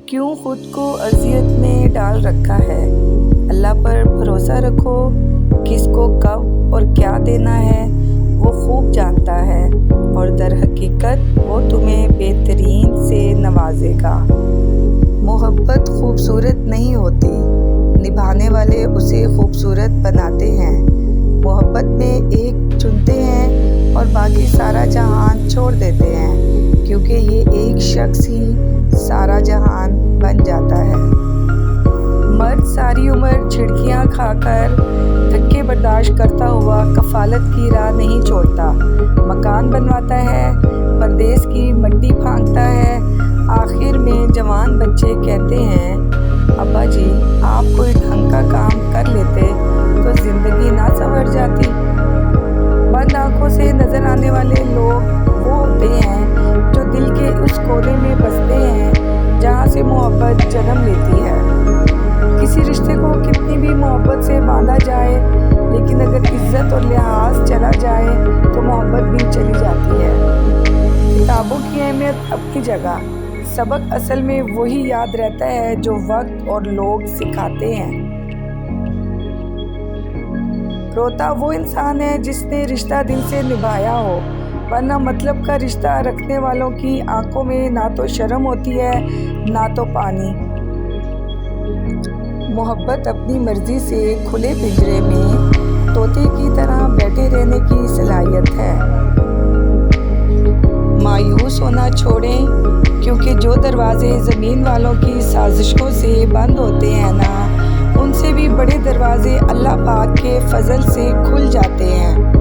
क्यों खुद को अजियत में डाल रखा है। अल्लाह पर भरोसा रखो, किसको कब और क्या देना है वो खूब जानता है और दर हकीकत वो तुम्हें बेहतरीन से नवाजेगा। मोहब्बत खूबसूरत नहीं होती, निभाने वाले उसे खूबसूरत बनाते हैं। मोहब्बत में एक चुनते हैं और बाकी सारा जहान छोड़ देते हैं, क्योंकि ये एक शख्स ही सारा जहान बन जाता है। मर्द सारी उम्र झिड़कियाँ खाकर धक्के बर्दाश्त करता हुआ कफालत की राह नहीं छोड़ता। मकान बनवाता है, परदेश की मंडी फांकता है। आखिर में जवान बच्चे कहते हैं, अब्बा जी आप कोई ढंग का काम कर लेते तो ज़िंदगी ना संवर जाती। बंद आँखों से नज़र आने वाले लोग वो होते हैं जो दिल के उस कोने में बसते हैं जहाँ से मोहब्बत जन्म लेती है। किसी रिश्ते को कितनी भी मोहब्बत से बांधा जाए, लेकिन अगर इज्जत और लिहाज चला जाए तो मोहब्बत भी चली जाती है। किताबों की अहमियत अपनी जगह, सबक असल में वही याद रहता है जो वक्त और लोग सिखाते हैं। रोता वो इंसान है जिसने रिश्ता दिल से निभाया हो, वरना मतलब का रिश्ता रखने वालों की आंखों में ना तो शर्म होती है ना तो पानी। मोहब्बत अपनी मर्जी से खुले पिंजरे में तोते की तरह बैठे रहने की सलाहियत है। मायूस होना छोड़ें, क्योंकि जो दरवाजे ज़मीन वालों की साजिशों से बंद होते हैं ना, उनसे भी बड़े दरवाजे अल्लाह पाक के फजल से खुल जाते हैं।